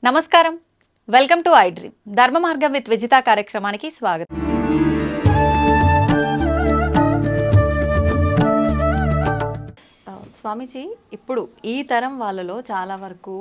నమస్కారం. Welcome to I dream ధర్మ మార్గం విత్ విజిత కార్యక్రమానికి స్వాగతం. స్వామీజీ, ఇప్పుడు ఈ తరం వాళ్ళలో చాలా వరకు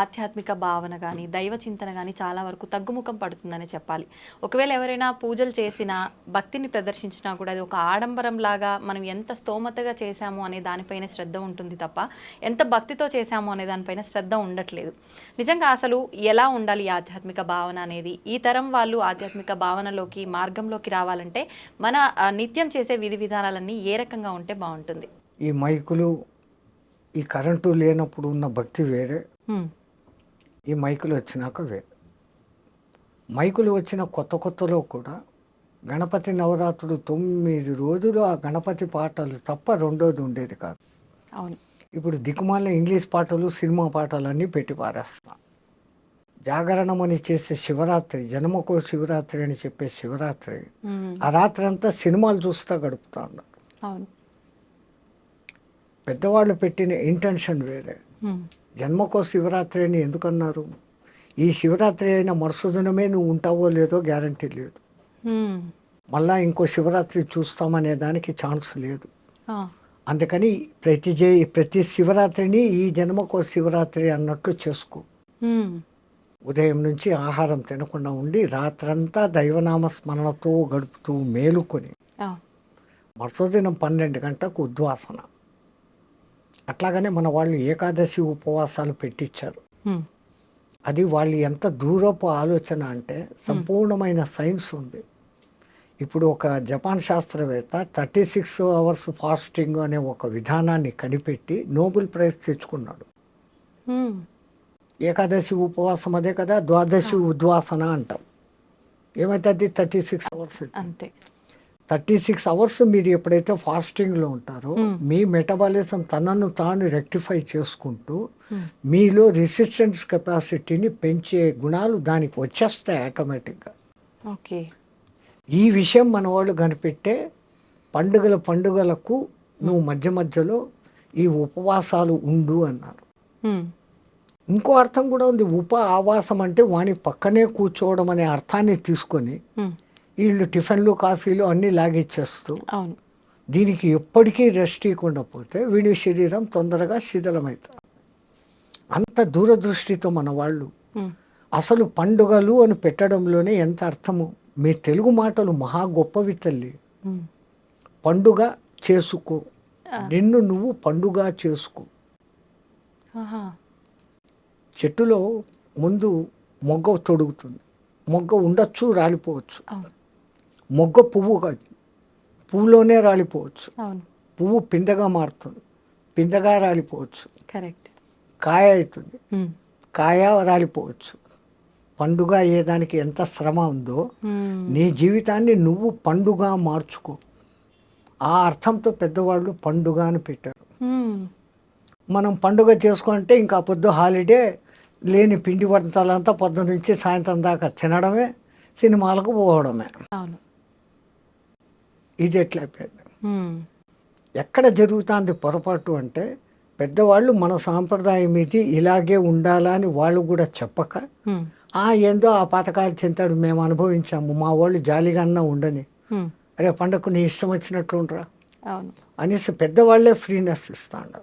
ఆధ్యాత్మిక భావన కానీ దైవ చింతన కానీ చాలా వరకు తగ్గుముఖం పడుతుందని చెప్పాలి. ఒకవేళ ఎవరైనా పూజలు చేసినా భక్తిని ప్రదర్శించినా కూడా అది ఒక ఆడంబరం లాగా మనం ఎంత స్తోమతగా చేశాము అనే దానిపైన శ్రద్ధ ఉంటుంది తప్ప ఎంత భక్తితో చేశాము అనే దానిపైన శ్రద్ధ ఉండట్లేదు. నిజంగా అసలు ఎలా ఉండాలి ఈ ఆధ్యాత్మిక భావన అనేది? ఈ తరం వాళ్ళు ఆధ్యాత్మిక భావనలోకి మార్గంలోకి రావాలంటే మన నిత్యం చేసే విధి విధానాలన్నీ ఏ రకంగా ఉంటే బాగుంటుంది? ఈ మైకులు, ఈ కరెంటు లేనప్పుడు ఉన్న భక్తి వేరే, ఈ మైకులు వచ్చినాక వేరే. మైకులు వచ్చిన కొత్తలో కూడా గణపతి నవరాత్రులు 9 రోజులు ఆ గణపతి పాటలు తప్ప రెండోది ఉండేది కాదు. అవును. ఇప్పుడు దిక్కుమాలిన ఇంగ్లీష్ పాటలు, సినిమా పాటలన్నీ పెట్టి పారేస్తున్నాం. జాగరణం అని చేసే శివరాత్రి, జన్మకో శివరాత్రి అని చెప్పే శివరాత్రి, ఆ రాత్రి అంతా సినిమాలు చూస్తూ గడుపుతా ఉన్నారు. అవును. పెద్దవాళ్ళు పెట్టిన ఇంటెన్షన్ వేరే. జన్మకో శివరాత్రి అని ఎందుకన్నారు? ఈ శివరాత్రి అయిన మరుసదినమే నువ్వు ఉంటావో లేదో గ్యారంటీ లేదు. మళ్ళా ఇంకో శివరాత్రి చూస్తామనే దానికి ఛాన్స్ లేదు. అందుకని ప్రతి శివరాత్రిని ఈ జన్మకో శివరాత్రి అన్నట్లు చేసుకో. ఉదయం నుంచి ఆహారం తినకుండా ఉండి రాత్రంతా దైవనామ స్మరణతో గడుపుతూ మేలుకొని మరుసదినం 12 గంటలకు ఉద్వాసన. అట్లాగనే మన వాళ్ళు ఏకాదశి ఉపవాసాలు పెట్టించారు. అది వాళ్ళు ఎంత దూరపు ఆలోచన అంటే సంపూర్ణమైన సైన్స్ ఉంది. ఇప్పుడు ఒక జపాన్ శాస్త్రవేత్త 36 hours ఫాస్టింగ్ అనే ఒక విధానాన్ని కనిపెట్టి నోబెల్ ప్రైజ్ తెచ్చుకున్నాడు. ఏకాదశి ఉపవాసం అదే కదా, ద్వాదశి ఉద్వాసన అంటాం. ఏమైతుంది? 36 hours అంతే. 36 hours మీరు ఎప్పుడైతే ఫాస్టింగ్లో ఉంటారో మీ మెటబాలిజం తనను తాను రెక్టిఫై చేసుకుంటూ మీలో రెసిస్టెన్స్ కెపాసిటీని పెంచే గుణాలు దానికి వచ్చేస్తాయి ఆటోమేటిక్గా. ఓకే. ఈ విషయం మన వాళ్ళు కనిపెట్టే పండుగలకు నువ్వు మధ్య మధ్యలో ఈ ఉపవాసాలు ఉండు అన్నారు. ఇంకో అర్థం కూడా ఉంది. ఆవాసం అంటే వాని పక్కనే కూర్చోవడం అనే అర్థాన్ని తీసుకొని వీళ్ళు టిఫిన్లు, కాఫీలు అన్నీ లాగిచ్చేస్తూ దీనికి ఎప్పటికీ రెస్ట్ ఇవ్వకుండా పోతే వీడి శరీరం తొందరగా శిథిలమవుతుంది. అంత దూరదృష్టితో మన వాళ్ళు అసలు పండుగలు అని పెట్టడంలోనే ఎంత అర్థము. మీ తెలుగు మాటలు మహా గొప్పవి తల్లి. పండుగ చేసుకో, నిన్ను నువ్వు పండుగ చేసుకో. చెట్టులో ముందు మొగ్గ తొడుగుతుంది. మొగ్గ ఉండొచ్చు, రాలిపోవచ్చు. మొగ్గ పువ్వు కాదు, పువ్వులోనే రాలిపోవచ్చు. పువ్వు పిందెగా మారుతుంది, పిందెగా రాలిపోవచ్చు. కరెక్ట్. కాయ అవుతుంది, కాయ రాలిపోవచ్చు. పండుగ అయ్యేదానికి ఎంత శ్రమ ఉందో నీ జీవితాన్ని నువ్వు పండుగ మార్చుకో. ఆ అర్థంతో పెద్దవాళ్ళు పండుగ అని పెట్టారు. మనం పండుగ చేసుకుంటే ఇంకా పొద్దు హాలిడే, లేని పిండి వంటలంతా పొద్దు నుంచి సాయంత్రం దాకా తినడమే, సినిమాలకు పోవడమే. ఇది ఎట్లయిపోయింది? ఎక్కడ జరుగుతుంది పొరపాటు అంటే పెద్దవాళ్ళు మన సాంప్రదాయం ఇది, ఇలాగే ఉండాలా అని వాళ్ళు కూడా చెప్పక ఏందో ఆ పథకాలు చింతాడు మేము అనుభవించాము, మా వాళ్ళు జాలిగా అన్నా ఉండని, అరే పండగకు నీ ఇష్టం వచ్చినట్లు ఉండరా అనేసి పెద్దవాళ్లే ఫ్రీనెస్ ఇస్తాడు.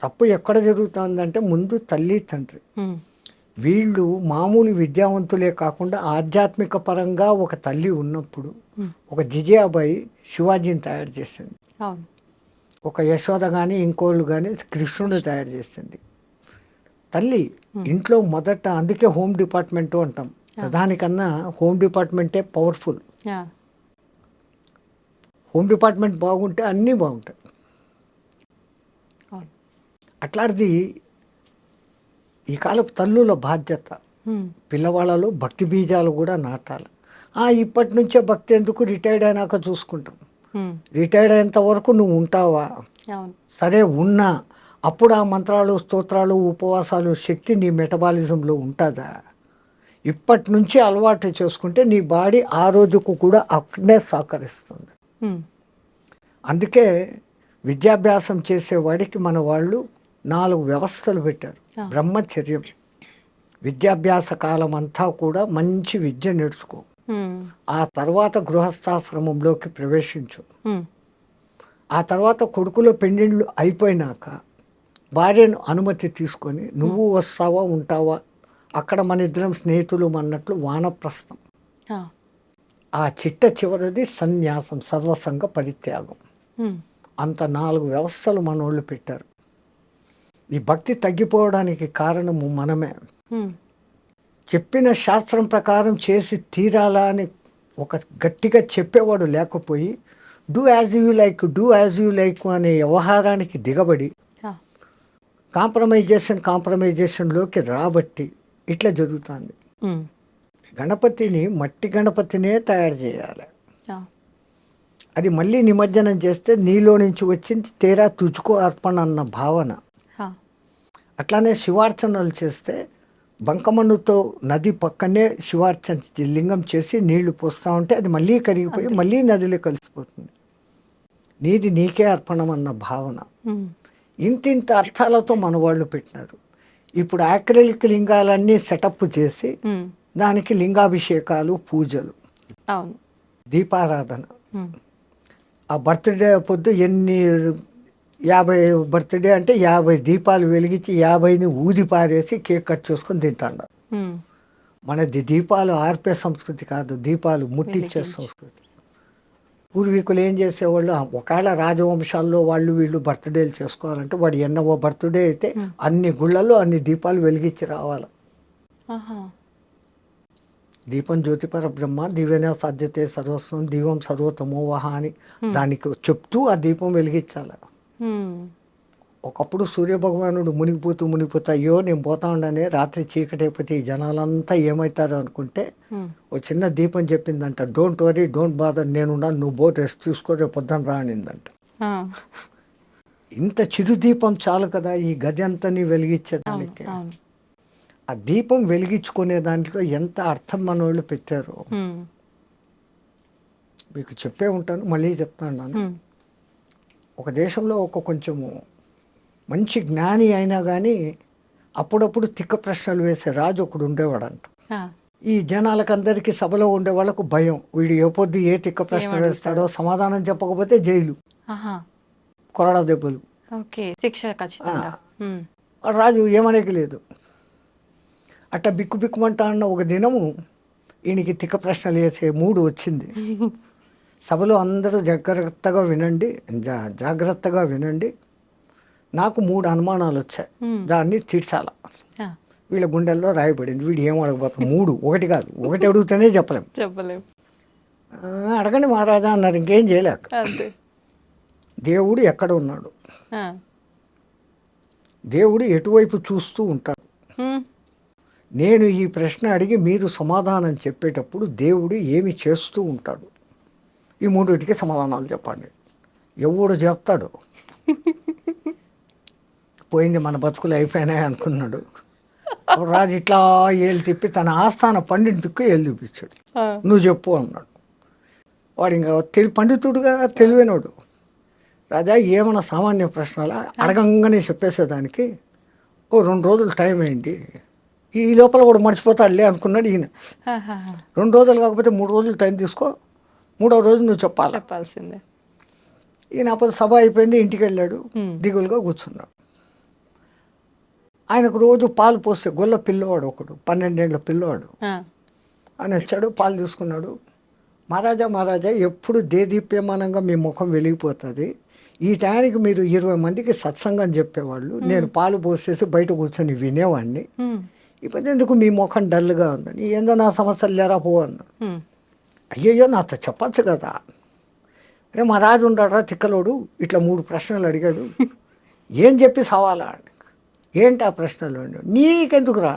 తప్పు ఎక్కడ జరుగుతుందంటే ముందు తల్లి తండ్రి వీళ్ళు మామూలు విద్యావంతులే కాకుండా ఆధ్యాత్మిక పరంగా ఒక తల్లి ఉన్నప్పుడు ఒక జిజియాబాయి శివాజీని తయారు చేసింది. ఒక యశోద కానీ ఇంకోళ్ళు కానీ కృష్ణుడు తయారు చేసింది. తల్లి ఇంట్లో మొదట, అందుకే హోమ్ డిపార్ట్మెంట్ అంటాం. ప్రధానికన్నా హోమ్ డిపార్ట్మెంటే పవర్ఫుల్. హోమ్ డిపార్ట్మెంట్ బాగుంటే అన్నీ బాగుంటాయి. అట్లాంటిది ఈ కాలపు తల్లుల బాధ్యత పిల్లవాళ్ళలో భక్తి బీజాలు కూడా నాటాలి. ఇప్పటి నుంచే భక్తి ఎందుకు, రిటైర్డ్ అయినాక చూసుకుంటాం. రిటైర్డ్ అయ్యేంత వరకు నువ్వు ఉంటావా? సరే ఉన్నా అప్పుడు ఆ మంత్రాలు, స్తోత్రాలు, ఉపవాసాలు శక్తి నీ మెటబాలిజంలో ఉంటుందా? ఇప్పటి నుంచి అలవాటు చేసుకుంటే నీ బాడీ ఆ రోజుకు కూడా అక్కడే సహకరిస్తుంది. అందుకే విద్యాభ్యాసం చేసేవాడికి మన వాళ్ళు 4 వ్యవస్థలు పెట్టారు. బ్రహ్మచర్యం, విద్యాభ్యాస కాలం అంతా కూడా మంచి విద్య నేర్చుకో, ఆ తర్వాత గృహస్థాశ్రమంలోకి ప్రవేశించు, ఆ తర్వాత కొడుకులో పెళ్ళిళ్ళు అయిపోయినాక భార్యను అనుమతి తీసుకొని నువ్వు వస్తావా ఉంటావా, అక్కడ మన ఇద్దరం స్నేహితులు అన్నట్లు వానప్రస్థం. ఆ చిట్ట చివరిది సన్యాసం, సర్వసంగ పరిత్యాగం. అంత 4 వ్యవస్థలు మనోళ్ళు పెట్టారు. ఈ భక్తి తగ్గిపోవడానికి కారణము మనమే. చెప్పిన శాస్త్రం ప్రకారం చేసి తీరాలా అని ఒక గట్టిగా చెప్పేవాడు లేకపోయి do as you like, do as you like అనే వ్యవహారానికి దిగబడి కాంప్రమైజేషన్లోకి రాబట్టి ఇట్లా జరుగుతుంది. గణపతిని మట్టి గణపతినే తయారు చేయాలి. అది మళ్ళీ నిమజ్జనం చేస్తే నీలో నుంచి వచ్చింది తేరా తుచుకో అర్పణ అన్న భావన. అట్లానే శివార్చనలు చేస్తే బంకమన్నుతో నది పక్కనే శివార్చన లింగం చేసి నీళ్లు పోస్తూ ఉంటే అది మళ్ళీ కరిగిపోయి మళ్ళీ నదిలో కలిసిపోతుంది. నీది నీకే అర్పణం అన్న భావన. ఇంతింత అర్థాలతో మన వాళ్ళు పెట్టినారు. ఇప్పుడు యాక్రిలిక్ లింగాలన్నీ సెటప్ చేసి దానికి లింగాభిషేకాలు, పూజలు, దీపారాధన. ఆ బర్త్డే పొద్దు 50 బర్త్డే అంటే 50 దీపాలు వెలిగించి 50ని ఊది పారేసి కేక్ కట్ చేసుకొని తింటాడు. మనది దీపాలు ఆర్పే సంస్కృతి కాదు, దీపాలు ముట్టించే సంస్కృతి. పూర్వీకులు ఏం చేసేవాళ్ళు, ఒకవేళ రాజవంశాల్లో వాళ్ళు వీళ్ళు బర్త్డేలు చేసుకోవాలంటే వాడు ఎన్నో బర్త్డే అయితే అన్ని గుళ్ళల్లో అన్ని దీపాలు వెలిగించి రావాలి. దీపం జ్యోతిపర బ్రహ్మ దివ్యన సాధ్యతే సర్వస్వం దీపం సర్వతమోవహ అని దానికి చెప్తూ ఆ దీపం వెలిగించాలి. ఒకప్పుడు సూర్యభగవానుడు మునిగిపోతా అయ్యో నేను పోతా ఉండనే రాత్రి చీకటి అయిపోతే ఈ జనాలంతా ఏమవుతారు అనుకుంటే ఒక చిన్న దీపం చెప్పిందంట, డోంట్ వరీ డోంట్ బాదర్, నేనున్నా, నువ్వు బోట్ రెస్ట్ తీసుకో, రేపు పొద్దున రానిందంట. ఇంత చిరు దీపం చాలు కదా ఈ గది అంతని వెలిగించేదానికి. ఆ దీపం వెలిగించుకునే దాంట్లో ఎంత అర్థం మన వాళ్ళు పెట్టారో మీకు చెప్పే ఉంటాను, మళ్ళీ చెప్తాను. ఒక దేశంలో ఒక కొంచెము మంచి జ్ఞాని అయినా కానీ అప్పుడప్పుడు తిక్క ప్రశ్నలు వేసే రాజు ఒకడు ఉండేవాడంట. ఈ జనాలకందరికీ సభలో ఉండే వాళ్ళకు భయం, వీడు ఏ పొద్దు ఏ తిక్క ప్రశ్న వేస్తాడో, సమాధానం చెప్పకపోతే జైలు, కొరడా దెబ్బలు, రాజు ఏమనేకి లేదు. అట్లా బిక్కుమంటా అన్న ఒక దినము ఈయనకి తిక్క ప్రశ్నలు వేసే మూడు వచ్చింది. సభలో అందరూ జాగ్రత్తగా వినండి, నాకు 3 అనుమానాలు వచ్చాయి, దాన్ని తీర్చాల. వీళ్ళ గుండెల్లో రాయబడింది. వీడు ఏం అడగబోతాం, 3 ఒకటి కాదు, ఒకటి అడిగితేనే చెప్పలేం. అడగండి మహారాజా అన్నారు. ఇంకేం చేయలేక దేవుడు ఎక్కడ ఉన్నాడు, దేవుడు ఎటువైపు చూస్తూ ఉంటాడు, నేను ఈ ప్రశ్న అడిగి మీరు సమాధానం చెప్పేటప్పుడు దేవుడు ఏమి చేస్తూ ఉంటాడు, ఈ 3టికి సమాధానాలు చెప్పండి. ఎవడు చెప్తాడు, పోయింది మన బతుకులు అయిపోయినాయి అనుకున్నాడు. రాజు ఇట్లా ఏళ్ళు తిప్పి తన ఆస్థాన పండితుడికి ఏళ్ళు చూపించాడు. నువ్వు చెప్పు అన్నాడు. వాడు ఇంకా పండితుడుగా తెలివైనడు. రాజా ఏమన్నా సామాన్య ప్రశ్నలా, అడగంగానే చెప్పేసేదానికి 2 రోజులు టైం అయింది, ఈ లోపల కూడా మర్చిపోతాడులే అనుకున్నాడు ఈయన. 2 రోజులు కాకపోతే 3 రోజులు టైం తీసుకో, 3వ రోజు నువ్వు చెప్పాల్సిందే. ఈయన అప్పుడు సభ అయిపోయింది, ఇంటికి వెళ్ళాడు, దిగులుగా కూర్చున్నాడు. ఆయనకు రోజు పాలు పోస్తే గొల్ల పిల్లవాడు ఒకడు, 12 ఏళ్ల పిల్లవాడు అని వచ్చాడు, పాలు తీసుకున్నాడు. మహారాజా ఎప్పుడు దేదీప్యమానంగా మీ ముఖం వెలిగిపోతుంది, ఈ టైంకి మీరు 20 మందికి సత్సంగం చెప్పేవాళ్ళు, నేను పాలు పోసేసి బయట కూర్చొని వినేవాడిని, ఇప్పుడు ఎందుకు మీ ముఖం డల్గా ఉందని, ఏందో నా సమస్యలు లేరా పో అన్నాడు. అయ్యయ్యో నాతో చెప్పచ్చు కదా, రే మా రాజు ఉన్నాడా తిక్కలోడు, ఇట్లా 3 ప్రశ్నలు అడిగాడు, ఏం చెప్పి సవాలా, ఏంటి ఆ ప్రశ్నలు, నీకెందుకు రా,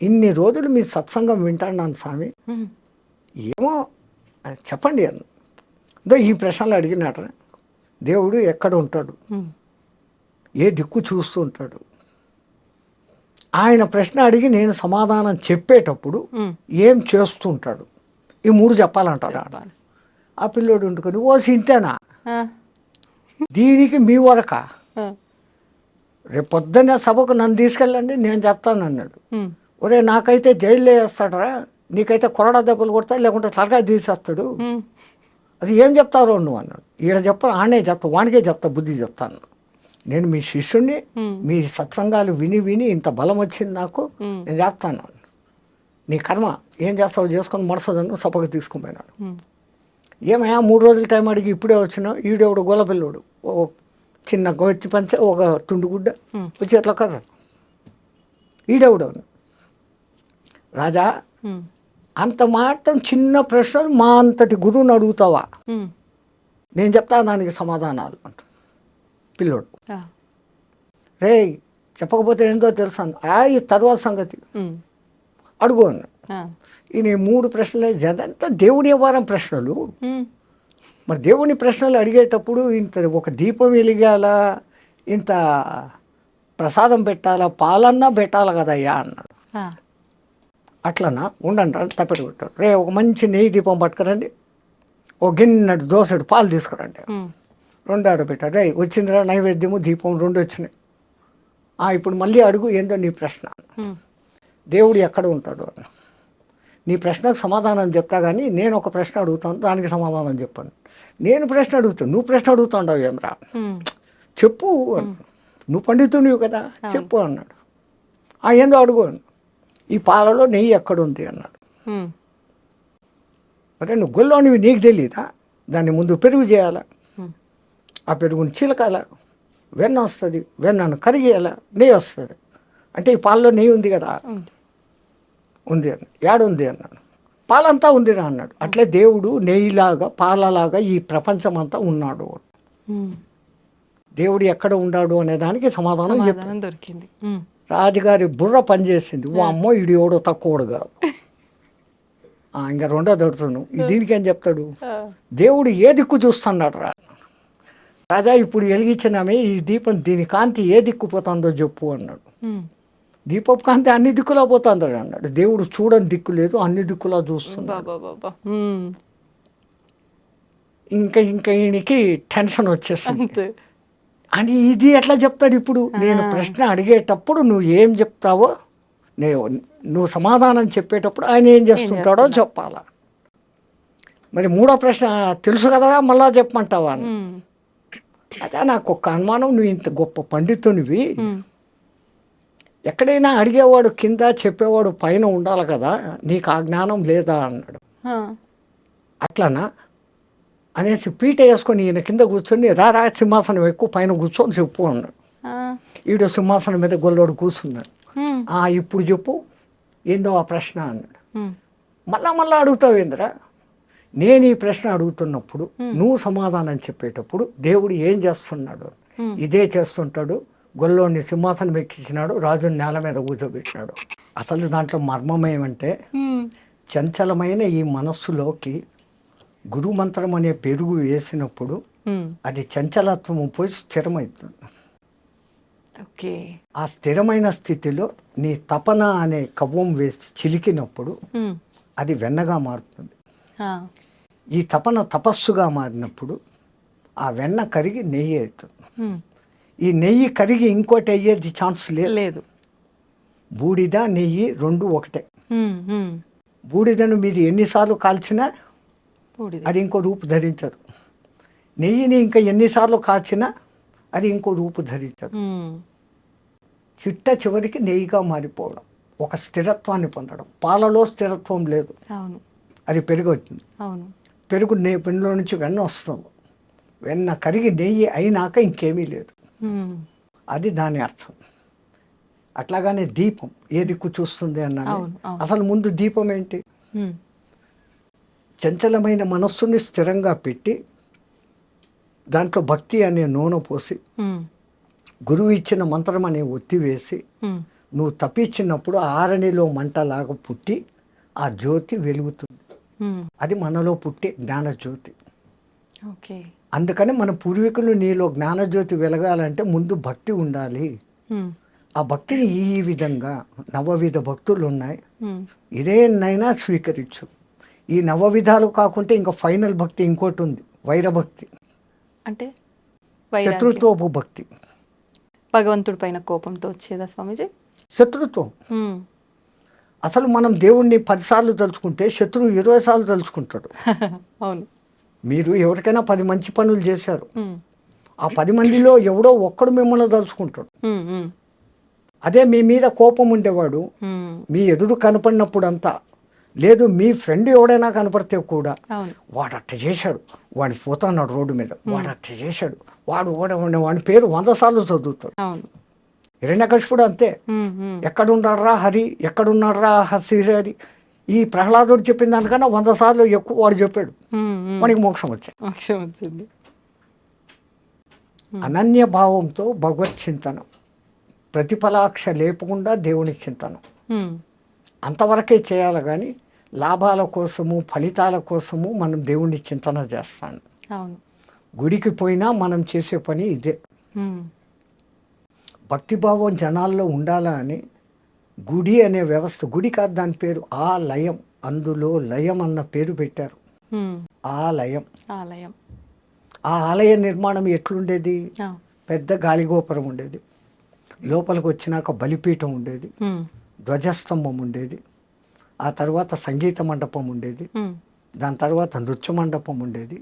ఇన్ని రోజులు మీ సత్సంగం వింటాను స్వామి, ఏమో చెప్పండి అన్న. ఈ ప్రశ్నలు అడిగినట, దేవుడు ఎక్కడ ఉంటాడు, ఏ దిక్కు చూస్తూ ఉంటాడు, ఆయన ప్రశ్న అడిగి నేను సమాధానం చెప్పేటప్పుడు ఏం చేస్తుంటాడు, ఈ 3 చెప్పాలంటాడు. ఆ పిల్లోడు ఉంటుకొని ఓ సింతేనా, దీనికి మీ వరక రేపు పొద్దున్నే సభకు నన్ను తీసుకెళ్ళండి నేను చెప్తాను అన్నాడు. ఉమ్, ఒరే నాకైతే జైల్లో వేస్తాడరా, నీకైతే కొరడా దెబ్బలు కొడతాడు, లేకుంటే తలకాయ తీసేస్తాడు, ఉమ్, అది ఏం చెప్తారో నువ్వు అన్నాడు. ఈడ చెప్పను, ఆడనే చెప్తా, వానికే చెప్తా, బుద్ధి చెప్తాను. నేను మీ శిష్యుణ్ణి, ఉమ్, మీ సత్సంగాలు విని విని ఇంత బలం వచ్చింది నాకు, ఉమ్, నేను చెప్తాను. నీ కర్మ ఏం చేస్తావు చేసుకొని మడసదను సభకు తీసుకుపోయినాడు. ఉమ్, ఏమయ్యా 3 రోజులు టైం అడిగి ఇప్పుడే వచ్చినావు, ఈడెవడు గోలపిల్లోడు, ఓ చిన్న గొచ్చి పంచ, ఒక తుండుగుడ్డ, ఉమ్, వచ్చి ఎట్లా కర్ర, ఈడెవడు రాజా, ఉమ్, అంత మాత్రం చిన్న ప్రశ్నలు మా అంతటి గురువుని అడుగుతావా, ఉమ్, నేను చెప్తా దానికి సమాధానాలు అంట పిల్లోడు. ఆ, రే చెప్పకపోతే ఏందో తెలుసాను, ఈ తర్వాత సంగతి ఉమ్, అడుగు అన్నాడు. ఆ, ఈయన 3 ప్రశ్నలు, అదంతా దేవుని వ్యవహారం ప్రశ్నలు. ఉమ్, మరి దేవుని ప్రశ్నలు అడిగేటప్పుడు ఇంత ఒక దీపం వెలిగాలా, ఇంత ప్రసాదం పెట్టాలా, పాలన్నా పెట్టాలి కదయ్యా అన్నాడు. ఆ, అట్లనా ఉండండి అని తప్పెట్టు పెట్టాడు. రే ఒక మంచి నెయ్యి దీపం పట్టుకురండి, ఓ గిన్నెడు దోసెడు పాలు తీసుకురండి, ఉమ్, 2 ఆడబెట్టాడు. రే వచ్చిందిరా నైవేద్యము దీపం 2 వచ్చినాయి. ఇప్పుడు మళ్ళీ అడుగు ఏందో నీ ప్రశ్న. ఉమ్, దేవుడు ఎక్కడ ఉంటాడు అని. నీ ప్రశ్నకు సమాధానం చెప్తా కానీ నేను ఒక ప్రశ్న అడుగుతాను, దానికి సమాధానం చెప్పాను. నేను ప్రశ్న అడుగుతాను, నువ్వు ప్రశ్న అడుగుతావు ఏమరా, ఉమ్, చెప్పు అన్నాడు. నువ్వు పండితునివి కదా చెప్పు అన్నాడు. ఏందో అడుగు అన్నాడు. ఈ పాలలో నెయ్యి ఎక్కడుంది అన్నాడు. ఉమ్, అంటే నువ్వు గొల్లోనివి నీకు తెలియదా, దాన్ని ముందు పెరుగు చేయాలా, ఉమ్, ఆ పెరుగుని చిలకాల, వెన్న వస్తుంది, వెన్నను కరిగేయాల, నెయ్యి వస్తుంది. అంటే ఈ పాలలో నెయ్యి ఉంది కదా, ఉంది. ఉంది అన్న, ఏడుంది అన్నాడు. పాలంతా ఉందిరా అన్నాడు. అట్లే దేవుడు నెయ్యిలాగా పాలలాగా ఈ ప్రపంచం అంతా ఉన్నాడు. ఉమ్, దేవుడు ఎక్కడ ఉన్నాడు అనే దానికి సమాధానం చెప్పాడు. సమాధానం దొరికింది. ఉమ్, రాజుగారి బుర్ర పనిచేసింది. ఓ అమ్మో ఇడు ఎవడో తక్కువడు కాదు. ఇంకా రెండో దొరుకుతున్నావు దీనికి ఏం చెప్తాడు, ఆ, దేవుడు ఏ దిక్కు చూస్తున్నాడు రా. రాజా ఇప్పుడు వెలిగించినామే ఈ దీపం, దీని కాంతి ఏ దిక్కు పోతుందో చెప్పు అన్నాడు. ఉమ్, దీపపు కాంతి అన్ని దిక్కులా పోతుంది అన్నాడు. దేవుడు చూడని దిక్కు లేదు, అన్ని దిక్కులా చూస్తున్నాడు. బాబా బాబా. ఉమ్, ఇంకా ఈయనకి టెన్షన్ వచ్చేస్తుంది. అంతే. అని ఇది ఎట్లా చెప్తాడు ఇప్పుడు, నేను ప్రశ్న అడిగేటప్పుడు నువ్వు ఏం చెప్తావో, నువ్వు సమాధానం చెప్పేటప్పుడు ఆయన ఏం చేస్తుంటాడో చెప్పాలా. మరి 3వ ప్రశ్న తెలుసు కదరా మళ్ళా చెప్పమంటావా అని. ఉమ్, అదే నాకు ఒక అనుమానం, నువ్వు ఇంత గొప్ప పండితునివి, ఉమ్, ఎక్కడైనా అడిగేవాడు కింద చెప్పేవాడు పైన ఉండాలి కదా, నీకు ఆ జ్ఞానం లేదా అన్నాడు. ఆ, అట్లనా అనేసి పీట వేసుకొని ఈయన కింద కూర్చొని రా సింహాసనం ఎక్కువ పైన కూర్చొని చెప్పు అన్నాడు. ఆ, ఈడో సింహాసనం మీద గొల్లోడు కూర్చున్నాడు. ఉమ్, ఇప్పుడు చెప్పు ఏందో ఆ ప్రశ్న అన్నాడు. ఉమ్, మళ్ళా అడుగుతావు ఏందిరా, నేను ఈ ప్రశ్న అడుగుతున్నప్పుడు నువ్వు సమాధానం చెప్పేటప్పుడు దేవుడు ఏం చేస్తున్నాడు, ఇదే చేస్తుంటాడు. గొల్లోని సింహాసనం ఎక్కించినాడు, రాజుని నేల మీద కూర్చోబెట్టినాడు. అసలు దాంట్లో మర్మం ఏమంటే, ఉమ్, చంచలమైన ఈ మనస్సులోకి గురుమంత్రం అనే పెరుగు వేసినప్పుడు ఉమ్, అది చంచలత్వము పోయి స్థిరమవుతుంది. ఓకే. ఆ స్థిరమైన స్థితిలో నీ తపన అనే కవ్వం వేసి చిలికినప్పుడు ఉమ్, అది వెన్నగా మారుతుంది. ఆ, ఈ తపన తపస్సుగా మారినప్పుడు ఆ వెన్న కరిగి నెయ్యి అవుతుంది. ఉమ్, ఈ నెయ్యి కరిగి ఇంకోటి అయ్యేది ఛాన్స్ లేదు. లేదు. బూడిద నెయ్యి 2 ఒకటే. ఉమ్, ఉమ్, బూడిదను మీరు ఎన్నిసార్లు కాల్చినా బూడిద. అది ఇంకో రూపు ధరించదు. నెయ్యిని ఇంకా ఎన్నిసార్లు కాల్చినా అది ఇంకో రూపు ధరించదు. ఉమ్, చివరికి నెయ్యిగా మారిపోవడం, ఒక స్థిరత్వాన్ని పొందడం. పాలలో స్థిరత్వం లేదు, అవును, అది పెరుగు వచ్చింది. అవును. పెరుగు పెరుగులో నుంచి వెన్న వస్తుంది. వెన్న కరిగి నెయ్యి అయినాక ఇంకేమీ లేదు. ఉమ్, అది దాని అర్థం. అట్లాగానే దీపం ఏ దిక్కు చూస్తుంది అన్నాను. అవును, అవును. అసలు ముందు దీపం ఏంటి, ఉమ్, చంచలమైన మనస్సుని స్థిరంగా పెట్టి దాంట్లో భక్తి అనే నూనె పోసి ఉమ్, గురువు ఇచ్చిన మంత్రం అనే ఒత్తి వేసి ఉమ్, నువ్వు తప్పించినప్పుడు ఆరణిలో మంటలాగా పుట్టి ఆ జ్యోతి వెలుగుతుంది. ఉమ్, అది మనలో పుట్టే జ్ఞానజ్యోతి. ఓకే. అందుకని మన పూర్వీకులు నీలో జ్ఞానజ్యోతి వెలగాలంటే ముందు భక్తి ఉండాలి. ఉమ్, ఆ భక్తిని ఈ విధంగా 9 విధ భక్తులు ఉన్నాయి, ఉమ్, ఇదేనైనా స్వీకరించు. ఈ 9 విధాలు కాకుంటే ఇంకా ఫైనల్ భక్తి ఇంకోటి ఉంది, వైరభక్తి, అంటే వైరాగ్యం. శత్రుత్వపు భక్తి. భగవంతుడి పైన కోపంతో వచ్చేదా స్వామీజీ? శత్రుత్వం. హ్మ్. అసలు మనం దేవుణ్ణి 10 సార్లు తలుచుకుంటే శత్రువు 20 సార్లు తలుచుకుంటాడు. అవును. మీరు ఎవరికైనా 10 మంచి పనులు చేశారు, హ్మ్. ఆ 10 మందిలో ఎవడో ఒక్కడు మిమ్మల్ని తలుచుకుంటాడు. హ్మ్. హ్మ్. అదే మీ మీద కోపం ఉండేవాడు హ్మ్. మీ ఎదురు కనపడినప్పుడు అంతా, లేదు మీ ఫ్రెండ్ ఎవడైనా కనపడితే కూడా అవును. వాడు అట్ట చేశాడు, వాడు పోతున్నాడు రోడ్డు మీద, వాడు అట్ట చేశాడు, వాడి పేరు 100 సార్లు చదువుతాడు. అవును. హిరణ్యకశిపుడు అంతే. హ్మ్. హ్మ్. ఎక్కడున్నాడురా హరి, ఎక్కడున్నాడురా హరి, ఈ ప్రహ్లాదుడు చెప్పిన దానికన్నా 100 సార్లు ఎక్కువ వాడు చెప్పాడు. హ్మ్. హ్మ్. వాడికి మోక్షం వచ్చాయి. మోక్షం వచ్చింది. అనన్య భావంతో భగవత్ చింతనం, ప్రతిఫలాక్ష లేపకుండా దేవుని చింతనం హ్మ్. అంతవరకే చేయాలి. కానీ లాభాల కోసము ఫలితాల కోసము మనం దేవుణ్ణి చింతన చేస్తాం. అవును. గుడికి పోయినా మనం చేసే పని ఇదే. హ్మ్. భక్తిభావం జనాల్లో ఉండాలా అని గుడి అనే వ్యవస్థ, గుడి కాదు దాని పేరు ఆలయం, అందులో లయం అన్న పేరు పెట్టారు. హ్మ్. ఆలయం. ఆలయం. ఆ ఆలయ నిర్మాణం ఎట్లుండేది? ఆ. పెద్ద గాలిగోపురం ఉండేది, లోపలికి వచ్చినాక బలిపీఠం ఉండేది, హ్మ్. ధ్వజస్తంభం ఉండేది, ఆ తర్వాత సంగీత మండపం ఉండేది, హ్మ్. దాని తర్వాత నృత్య మండపం ఉండేది,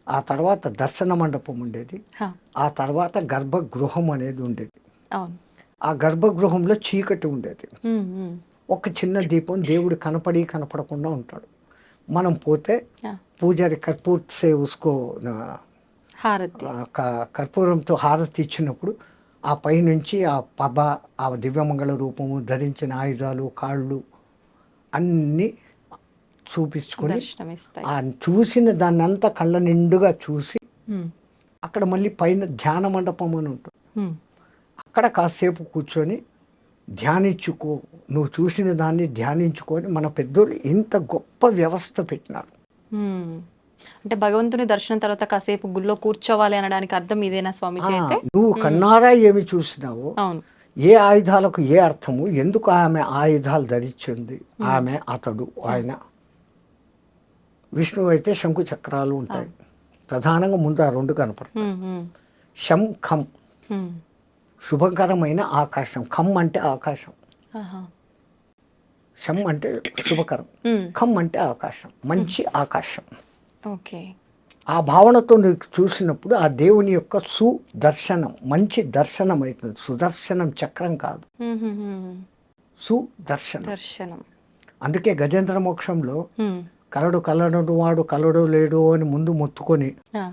ఆ తర్వాత దర్శన మండపం ఉండేది, హా. ఆ తర్వాత గర్భగృహం అనేది ఉండేది. అవును. ఆ గర్భగృహంలో చీకటి ఉండేది, హ్మ్. హ్మ్. ఒక చిన్న దీపం, దేవుడు కనపడకుండా ఉంటాడు. మనం పోతే ఆ. పూజారి కర్పూర్ సే ఉస్కో హారతి. కర్పూరంతో హారతి ఇచ్చినప్పుడు ఆ పైనుంచి ఆ పబ, ఆ దివ్యమంగళ రూపము, ధరించిన ఆయుధాలు, కాళ్ళు అన్నీ చూపించుకొని దర్శనమిస్తాయి. ఆ చూసిన దాన్ని అంతా కళ్ళ నిండుగా చూసి హ్మ్. అక్కడ మళ్ళీ పైన ధ్యాన మండపం అని ఉంటుంది. హ్మ్. అక్కడ కాసేపు కూర్చొని ధ్యానించుకో, నువ్వు చూసిన దాన్ని ధ్యానించుకొని మన పెద్దోళ్ళు ఇంత గొప్ప వ్యవస్థ పెట్టినారు. హ్మ్. అంటే భగవంతుని దర్శనం తర్వాత కాసేపు గుళ్ళో కూర్చోవాలి అనడానికి అర్థం ఇదేనా స్వామీజీ అయితే? నువ్వు హ్మ్. కన్నారా ఏమి చూసినావో, అవును. ఏ ఆయుధాలకు ఏ అర్థము, ఎందుకు ఆమె ఆయుధాలు ధరించింది, ఆమె అతడు ఆయన. విష్ణువు అయితే శంకు చక్రాలు ఉంటాయి, ప్రధానంగా ముందు ఆ 2 కనపడతాయి. హ్మ్. హ్మ్. శం ఖం, హ్మ్. శుభకరమైన ఆకాశం, ఖం అంటే ఆకాశం, ఆహా. శం అంటే శుభకరం, హ్మ్. ఖం అంటే ఆకాశం, మంచి ఆకాశం. ఓకే. ఆ భావనతో నీకు చూసినప్పుడు ఆ దేవుని యొక్క సుదర్శనం, మంచి దర్శనం అవుతుంది. సుదర్శనం చక్రం కాదు, హ్మ్. హ్మ్. హ్మ్. సుదర్శనం. దర్శనం. అందుకే గజేంద్ర మోక్షంలో హ్మ్. కలడు వాడు కలడు లేడు అని ముందు మొత్తుకొని, ఆ.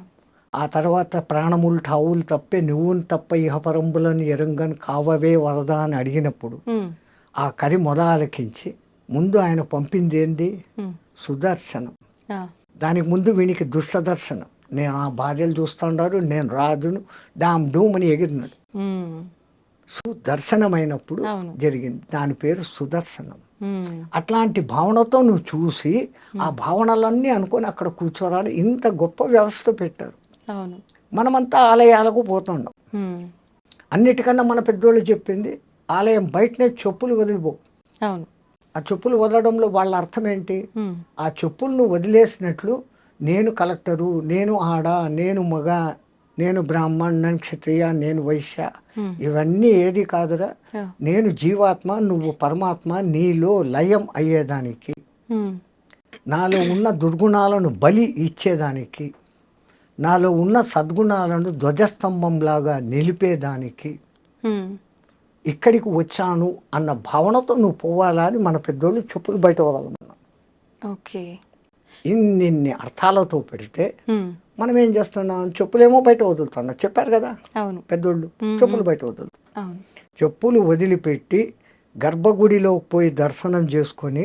ఆ తర్వాత ప్రాణములు ఠావులు తప్పే నువ్వును తప్ప ఇహపరంబులను ఎరంగని కావవే వరద అని అడిగినప్పుడు హ్మ్. ఆ కరి మొద ఆలకించి ముందు ఆయన పంపింది ఏంది? హ్మ్. సుదర్శనం. ఆ. దానికి ముందు వీనికి దుష్ట దర్శనం, నేను ఆ భార్యలు చూస్తుండారు, నేను రాజును, డామ్ డూమ్ అని ఎగిరినాడు. హ్మ్. సుదర్శనమైనప్పుడు అవును. జరిగింది, దాని పేరు సుదర్శనం. హ్మ్. అట్లాంటి భావనతో నువ్వు చూసి ఆ భావనలన్నీ అనుకొని అక్కడ కూర్చోరాని ఇంత గొప్ప వ్యవస్థ పెట్టారు. అవును. మనమంతా ఆలయాలకు పోతుండం. హ్మ్. అన్నిటికన్నా మన పెద్దోళ్ళు చెప్పింది, ఆలయం బయటనే చెప్పులు వదిలిపో. అవును. ఆ చెప్పులు వదలడంలో వాళ్ళ అర్థం ఏంటి? హ్మ్. ఆ చెప్పులను వదిలేసినట్లు నేను కలెక్టరు, నేను ఆడ, నేను మగ, నేను బ్రాహ్మణ్, నేను క్షత్రియ, నేను వైశ్య, హ్మ్. ఇవన్నీ ఏది కాదురా. ఆ. నేను జీవాత్మ, నువ్వు పరమాత్మ, నీలో లయం అయ్యేదానికి, హ్మ్. నాలో ఉన్న దుర్గుణాలను బలి ఇచ్చేదానికి, నాలో ఉన్న సద్గుణాలను ధ్వజస్తంభంలాగా నిలిపేదానికి హ్మ్. ఇక్కడికి వచ్చాను అన్న భావనతో నువ్వు పోవాలా అని మన పెద్దోళ్ళు చెప్పులు బయట వదలమన్నారు. ఓకే. ఇన్ని అర్థాలతో పెడితే హ్మ్. మనం ఏం చేస్తున్నాం? చెప్పులేమో బయట వదులుతున్నాం. చెప్పారు కదా అవును. పెద్దోళ్ళు, హ్మ్. చెప్పులు బయట వదులుతాం. అవును. చెప్పులు వదిలిపెట్టి గర్భగుడిలోకి పోయి దర్శనం చేసుకొని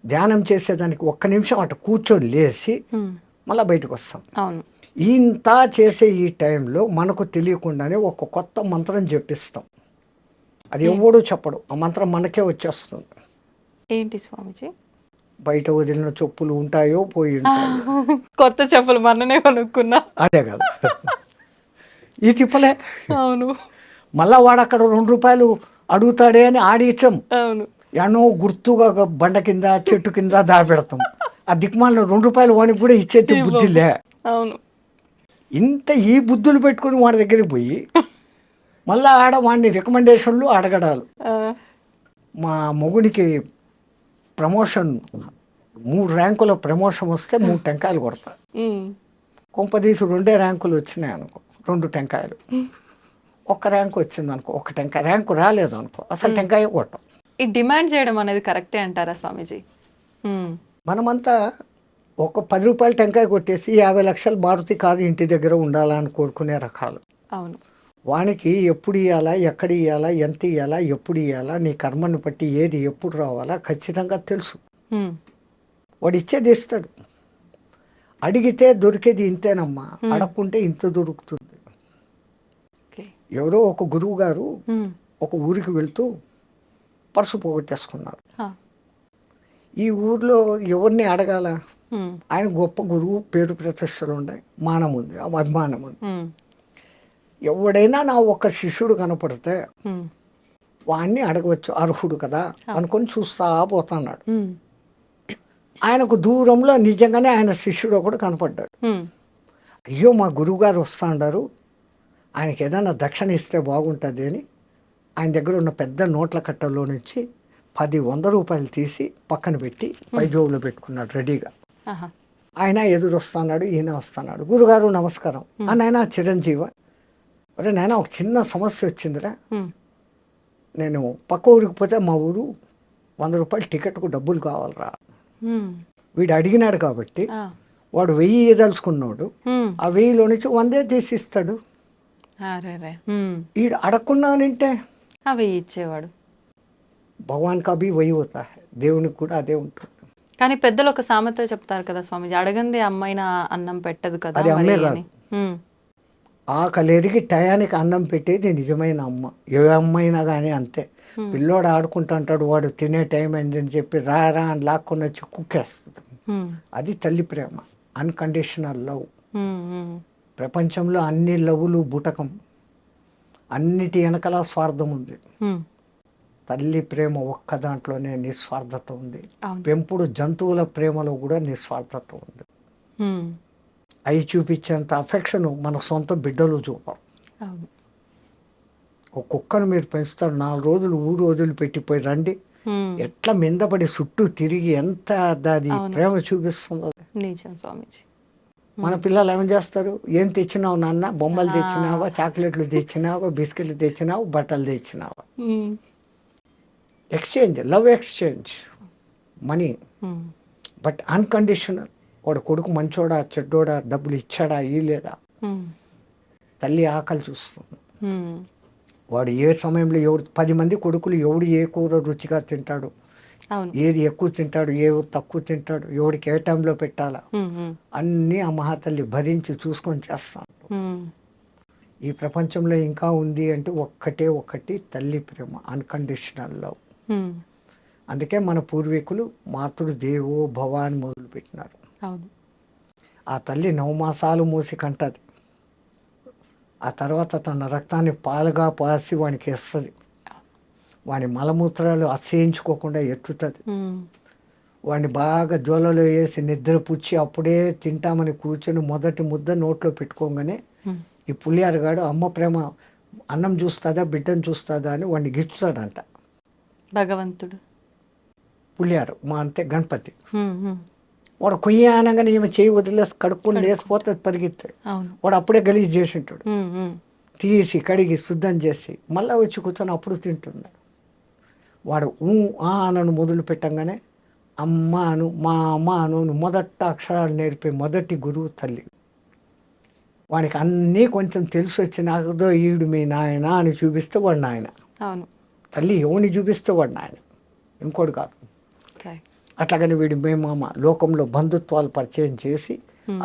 ధ్యానం చేసేదానికి 1 నిమిషం అటు కూర్చొని లేచి హ్మ్. మళ్ళీ బయటకు వస్తాం. అవును. ఇంత చేసే ఈ టైంలో మనకు తెలియకుండానే ఒక కొత్త మంత్రం చెప్పిస్తాం. అది ఎవడూ చెప్పడు, ఆ మంత్రం మనకే వచ్చేస్తుంది. ఏంటి స్వామీజీ? బయట వదిలిన చెప్పులు ఉంటాయో పోయి ఉంటాయో. కొత్త చెప్పులు మొన్ననే కొనుక్కున్నా. అదే కదా ఈ తిప్పలే. అవును. మళ్ళా వాడు అక్కడ ₹2 అడుగుతాడే అని ఆడిచ్చం. అవును. ఎన్నో గుర్తుగా ఒక బండ కింద చెట్టు కింద దాపెడతాం. ఆ దిక్మాలిన ₹2 వానికి కూడా ఇచ్చేది బుద్ధిలే. అవును. ఇంత ఈ బుద్ధులు పెట్టుకొని వాడి దగ్గరికి పోయి మళ్ళీ ఆడ వాడిని రికమెండేషన్లు అడగడాలు. మా మొగుడికి ప్రమోషన్ 3 ర్యాంకుల ప్రమోషన్ వస్తే 3 టెంకాయలు కొడతా. కొంపదీసి 2 ర్యాంకులు వచ్చినాయి అనుకో, 2 టెంకాయలు. 1 ర్యాంకు వచ్చింది అనుకో, 1 టెంకాయ. ర్యాంకు రాలేదు అనుకో, అసలు టెంకాయ కొట్టం. ఈ డిమాండ్ చేయడం అనేది కరెక్టే అంటారా స్వామీజీ? మనమంతా ఒక 10 రూపాయలు టెంకాయ కొట్టేసి 50 లక్షలు మారుతి కారు ఇంటి దగ్గర ఉండాలని కోరుకునే రకాలు. అవును. వానికి ఎప్పుడు ఇవ్వాలా, ఎక్కడ ఇవ్వాలా, ఎంత ఇవ్వాలా, ఎప్పుడు ఇవ్వాలా, నీ కర్మను బట్టి ఏది ఎప్పుడు రావాలా ఖచ్చితంగా తెలుసు. వాడు ఇచ్చేది ఇస్తాడు. అడిగితే దొరికేది ఇంతేనమ్మా, అడగకుంటే ఇంత దొరుకుతుంది. ఎవరో ఒక గురువు గారు ఒక ఊరికి వెళ్తూ పర్సు పోగొట్టేసుకున్నారు. ఈ ఊర్లో ఎవరిని అడగాల? ఆయన గొప్ప గురువు, పేరు ప్రతిష్టలు ఉన్నాయి, మానం ఉంది, అభిమానం ఉంది. ఎవడైనా నా ఒక్క శిష్యుడు కనపడితే వాడిని అడగవచ్చు, అర్హుడు కదా అనుకొని చూస్తా పోతున్నాడు. ఆయనకు దూరంలో నిజంగానే ఆయన శిష్యుడు ఒకడు కనపడ్డాడు. అయ్యో మా గురువుగారు వస్తాడారు, ఆయనకి ఏదైనా దక్షిణ ఇస్తే బాగుంటుంది అని ఆయన దగ్గర ఉన్న పెద్ద నోట్ల కట్టల్లో నుంచి 10-100 రూపాయలు తీసి పక్కన పెట్టి పై జోబులో పెట్టుకున్నాడు రెడీగా. ఆయన ఎదురు వస్తున్నాడు, ఈయన వస్తున్నాడు. గురుగారు నమస్కారం. నాయన చిరంజీవ, అరే నాయన ఒక చిన్న సమస్య వచ్చిందిరా, నేను పక్క ఊరికి పోతే మా ఊరు 100 రూపాయలు టికెట్కు డబ్బులు కావాలరా. వీడు అడిగినాడు కాబట్టి వాడు 1000 ఇవ్వదలుచుకున్నాడు, ఆ 1000లో నుంచి 100 తీసిస్తాడు. వీడు అడగకున్నానంటే అవి ఇచ్చేవాడు. భగవాన్ కభీ వహీ హోతా హై, దేవునికి కూడా అదే ఉంటుంది. కానీ పెద్దలు ఒక సామెత చెప్తారు కదా స్వామీజీ, అడగంది అమ్మాయిన అన్నం పెట్టదు కదా. అది అమ్మే కాదు, ఆకలిరిగి టయానికి అన్నం పెట్టేది నిజమైన అమ్మ. ఏ అమ్మైనా కానీ అంతే. పిల్లోడు ఆడుకుంటుంటాడు, వాడు తినే టైం అయిందని చెప్పి రా అని లాక్కొని వచ్చి కుక్కేస్తుంది. అది తల్లి ప్రేమ, అన్కండిషనల్ లవ్. ప్రపంచంలో అన్ని లవ్లు బూటకం, అన్నిటి వెనకాల స్వార్థం ఉంది. తల్లి ప్రేమ ఒక్క దాంట్లోనే నిస్వార్థత ఉంది. పెంపుడు జంతువుల ప్రేమలో కూడా నిస్వార్థత ఉంది. అవి చూపించేంత అఫెక్షన్ మన సొంత బిడ్డలు చూపరు. ఒక కుక్కను మీరు పెంచుతారు, 4 రోజులు ఊరు వదిలిపెట్టిపోయి రండి, ఎట్లా మిందపడి చుట్టూ తిరిగి ఎంత దాని ప్రేమ చూపిస్తుందో. నిజం స్వామీజీ. మన పిల్లలు ఏం చేస్తారు? ఏం తెచ్చినావు నాన్న? బొమ్మలు తెచ్చినావా, చాక్లెట్లు తెచ్చినావా, బిస్కెట్లు తెచ్చినావు, బట్టలు తెచ్చినావా? Exchange, love exchange, money. But unconditional. వాడు కొడుకు మంచోడా చెడ్డోడా, డబ్బులు ఇచ్చాడా ఇయ్యలేదా, తల్లి ఆకలి చూస్తుంది. వాడు ఏ సమయంలో ఎవడు 10 మంది కొడుకులు ఎవడు ఏ కూర రుచిగా తింటాడు, ఏది ఎక్కువ తింటాడు, ఎవరు తక్కువ తింటాడు, ఎవడికి ఏ టైంలో పెట్టాలా, అన్నీ ఆ మహాతల్లి భరించి చూసుకొని చేస్తాను. ఈ ప్రపంచంలో ఇంకా ఉంది అంటే ఒక్కటి తల్లి ప్రేమ, అన్కండిషనల్ లవ్. అందుకే మన పూర్వీకులు మాతృ దేవో భవ అని మొదలుపెట్టినారు. ఆ తల్లి 9 మాసాలు మూసి కంటది. ఆ తర్వాత తన రక్తాన్ని పాలుగా పాసి వానికి వేస్తుంది. వాని మలమూత్రాలు అసహించుకోకుండా ఎత్తుతుంది. వాడిని బాగా జోలలో వేసి నిద్ర పుచ్చి అప్పుడే తింటామని కూర్చొని మొదటి ముద్ద నోట్లో పెట్టుకోగానే ఈ పులియారుగాడు అమ్మ ప్రేమ అన్నం చూస్తుందా బిడ్డను చూస్తుందా అని వాడిని గిచ్చుతాడంట భగవంతుడు. పులియారు మా అంతే గణపతి. వాడు కొయ్య అనగానే ఈమె చేయి వదిలేసి కడుక్కొని లేసిపోతుంది పరిగెత్తే. వాడు అప్పుడే గలీజ్ చేసి ఉంటాడు. తీసి కడిగి శుద్ధం చేసి మళ్ళీ వచ్చి కూర్చొని అప్పుడు తింటున్నాడు. వాడు అనను మొదలు పెట్టంగానే అమ్మ అను, మా అమ్మ అను మొదట అక్షరాలు నేర్పే మొదటి గురువు తల్లి. వానికి అన్నీ కొంచెం తెలిసి వచ్చినాకదో ఈడు మీ నాయన అని చూపిస్తే వాడు నాయన. తల్లి ఎవరిని చూపిస్తే వాడు నాయన, ఇంకోటి కాదు. అట్లాగని వీడి మేమామ లోకంలో బంధుత్వాలు పరిచయం చేసి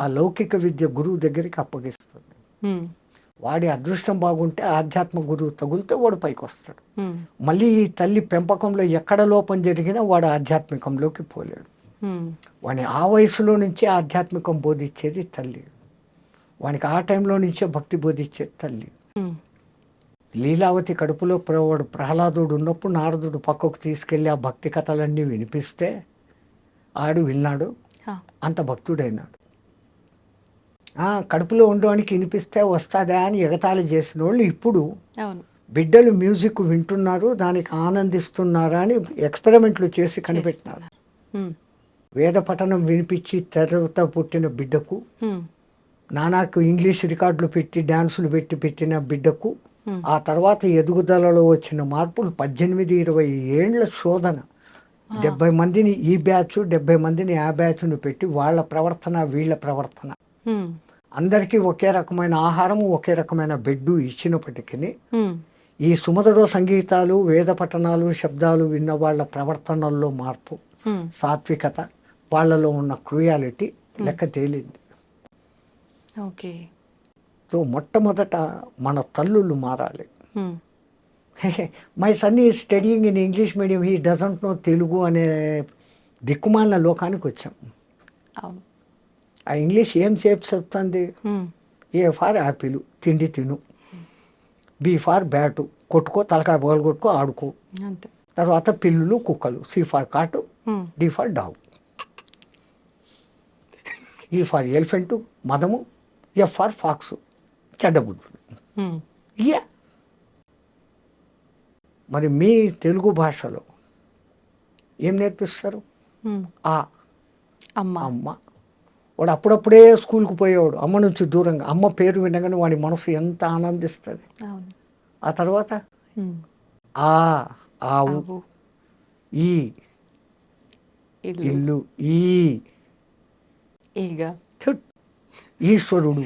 ఆ లౌకిక విద్య గురువు దగ్గరికి అప్పగిస్తుంది. వాడి అదృష్టం బాగుంటే ఆధ్యాత్మ గురువు తగులితే వాడు పైకి వస్తాడు. మళ్ళీ ఈ తల్లి పెంపకంలో ఎక్కడ లోపం జరిగినా వాడు ఆధ్యాత్మికంలోకి పోలేడు. వాడిని ఆ వయసులో నుంచే ఆధ్యాత్మికం బోధించేది తల్లి. వానికి ఆ టైంలో నుంచే భక్తి బోధించేది తల్లి. లీలావతి కడుపులో వాడు ప్రహ్లాదుడు ఉన్నప్పుడు నారదుడు పక్కకు తీసుకెళ్ళి ఆ భక్తి కథలన్నీ వినిపిస్తే ఆడు విన్నాడు, అంత భక్తుడైనాడు. కడుపులో ఉండడానికి వినిపిస్తే వస్తుందా అని ఎగతాళి చేసిన వాళ్ళు ఇప్పుడు అవును. బిడ్డలు మ్యూజిక్ వింటున్నారు, దానికి ఆనందిస్తున్నారా అని ఎక్స్పెరిమెంట్లు చేసి కనిపెట్టినారు. వేద పఠనం వినిపించి తర్వాత పుట్టిన బిడ్డకు, నానాకు ఇంగ్లీష్ రికార్డులు పెట్టి డ్యాన్సులు పెట్టిన బిడ్డకు, ఆ తర్వాత ఎదుగుదలలో వచ్చిన మార్పులు 18-20 ఏండ్ల శోధన, 70 మందిని ఈ బ్యాచ్ 70 మందిని ఆ బ్యాచ్ను పెట్టి వాళ్ళ ప్రవర్తన వీళ్ళ ప్రవర్తన, అందరికీ ఒకే రకమైన ఆహారము ఒకే రకమైన బెడ్డు ఇచ్చినప్పటికీ ఈ సుమధుర సంగీతాలు వేద పఠనాలు శబ్దాలు విన్న వాళ్ళ ప్రవర్తనల్లో మార్పు, సాత్వికత, వాళ్ళలో ఉన్న క్రూయాలిటీ లెక్క తేలింది. ఓకే. సో మొట్టమొదట మన తల్లులు మారాలి. మై సన్ ఈ studying in English medium, he doesn't know Telugu అనే దిక్కుమాలిన లోకానికి వచ్చాం. ఆ ఇంగ్లీష్ ఏం చెప్తుంది? ఏ ఫార్ యాపిల్ తిండి తిను, బి ఫార్ బ్యాటు కొట్టుకో తలకాయ బోలు కొట్టుకో ఆడుకో, తర్వాత పిల్లులు కుక్కలు, C for cat, D for dog, E for elephant మదము, ఎఫ్ ఫార్ ఫాక్స్ చెడ్డబుద్ధుడు. ఇయా మరి మీ తెలుగు భాషలో ఏం నేర్పిస్తారు? అమ్మ. వాడు అప్పుడప్పుడే స్కూల్కి పోయేవాడు, అమ్మ నుంచి దూరంగా. అమ్మ పేరు వినగానే వాడి మనసు ఎంత ఆనందిస్తుంది. ఆ తర్వాత ఆవు, ఈ ఇల్లు, ఈశ్వరుడు.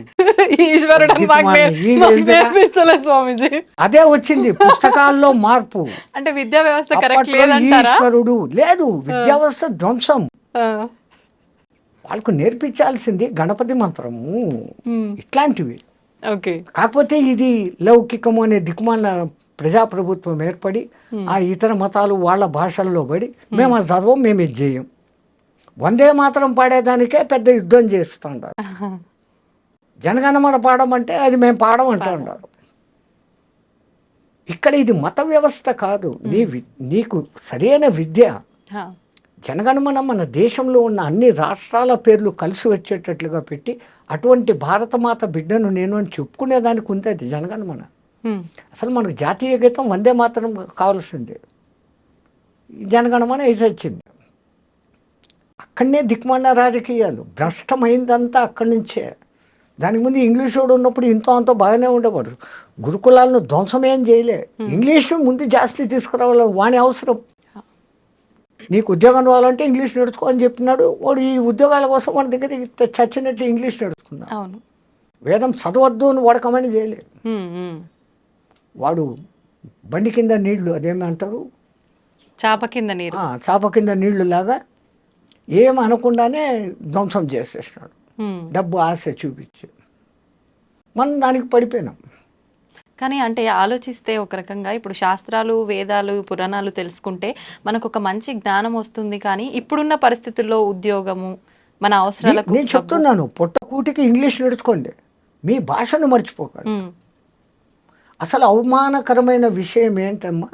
అదే వచ్చింది పుస్తకాల్లో మార్పు. అంటే విద్యా వ్యవస్థ కరెక్ట్ లేదంటారా? ఈశ్వరుడు లేదు, విద్యా వ్యవస్థ ధ్వంసం. వాళ్ళకు నేర్పించాల్సింది గణపతి మంత్రము ఇట్లాంటివి. కాకపోతే ఇది లౌకికము అనే దిక్కుమాల ప్రజాప్రభుత్వం ఏర్పడి ఆ ఇతర మతాలు వాళ్ళ భాషల్లో పడి మేము అది చదవం, మేము ఇది చేయం. వందే మాత్రం పాడేదానికే పెద్ద యుద్ధం చేస్తుంటారు. జనగణమన పాడమంటే అది మేము పాడమంటూ ఉంటారు. ఇక్కడ ఇది మత వ్యవస్థ కాదు, నీకు సరైన విద్య. జనగణమన మన దేశంలో ఉన్న అన్ని రాష్ట్రాల పేర్లు కలిసి వచ్చేటట్లుగా పెట్టి అటువంటి భారతమాత బిడ్డను నేను అని చెప్పుకునేదానికి ఉంది అది జనగణమన. అసలు మనకు జాతీయ గీతం వందే మాత్రం కావాల్సిందే, జనగణమన వేసి వచ్చింది. అక్కడనే దిక్మాల రాజకీయాలు భ్రష్టమైందంతా అక్కడి నుంచే. దానికి ముందు ఇంగ్లీష్ వాడు ఉన్నప్పుడు ఇంతో అంతో బాగానే ఉండేవాడు. గురుకులాలను ధ్వంసమేం చేయలే. ఇంగ్లీష్ ముందు జాస్తి తీసుకురావాలి, వాని అవసరం. నీకు ఉద్యోగం రావాలంటే ఇంగ్లీష్ నేర్చుకో అని చెప్తున్నాడు వాడు. ఈ ఉద్యోగాల కోసం మన దగ్గర చచ్చినట్టు ఇంగ్లీష్ నేర్చుకున్నాడు. వేదం చదవద్దు అని వాడకమని చేయలేదు. వాడు బండి కింద నీళ్లు, అదేమంటారు, చాప కింద నీరు, చాప కింద నీళ్లు లాగా ఏం అనకుండానే ధ్వంసం చేసేసినాడు. డబ్బు ఆశ చూపించి మనం దానికి పడిపోయినాం. కానీ అంటే ఆలోచిస్తే ఒక రకంగా ఇప్పుడు శాస్త్రాలు వేదాలు పురాణాలు తెలుసుకుంటే మనకు ఒక మంచి జ్ఞానం వస్తుంది. కానీ ఇప్పుడున్న పరిస్థితుల్లో ఉద్యోగము మన అవసరాలకు నేను చెప్తున్నాను, పొట్టకూటికి ఇంగ్లీష్ నేర్చుకోండి, మీ భాషను మర్చిపోకండి. అసలు అవమానకరమైన విషయం ఏంటమ్మా,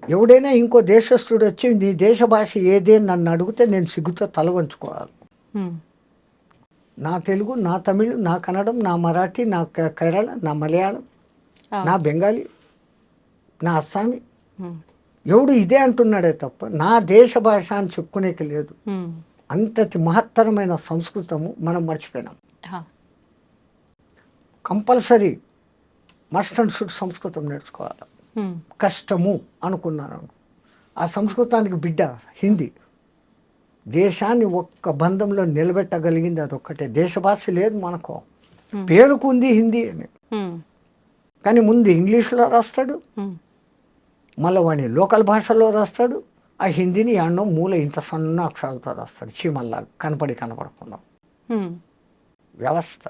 ఎవడైనా ఇంకో దేశస్థుడు వచ్చి నీ దేశ భాష ఏదే నన్ను అడిగితే నేను సిగ్గుతో తల వంచుకోవాలి. నా తెలుగు, నా తమిళ్, నా కన్నడం, నా మరాఠీ, నా కేరళ, నా మలయాళం, నా బెంగాలీ, నా అస్సామీ, ఎవడు ఇదే అంటున్నాడే తప్ప నా దేశ భాష అని చెప్పుకునేకి లేదు. అంతటి మహత్తరమైన సంస్కృతము మనం మర్చిపోయినాం. కంపల్సరీ మస్ట్ అండ్ షుడ్ సంస్కృతం నేర్చుకోవాలి. కష్టము అనుకున్నాను. ఆ సంస్కృతానికి బిడ్డ హిందీ. దేశాన్ని ఒక్క బంధంలో నిలబెట్టగలిగింది అదొక్కటే. దేశ భాష లేదు మనకు, పేరుకుంది హిందీ అని. కానీ ముందు ఇంగ్లీష్లో రాస్తాడు, మళ్ళీ వాడిని లోకల్ భాషలో రాస్తాడు. ఆ హిందీని ఎన్నో మూల ఇంత సన్న అక్షరాలతో రాస్తాడు, చీమల్లా కనపడకుండా. వ్యవస్థ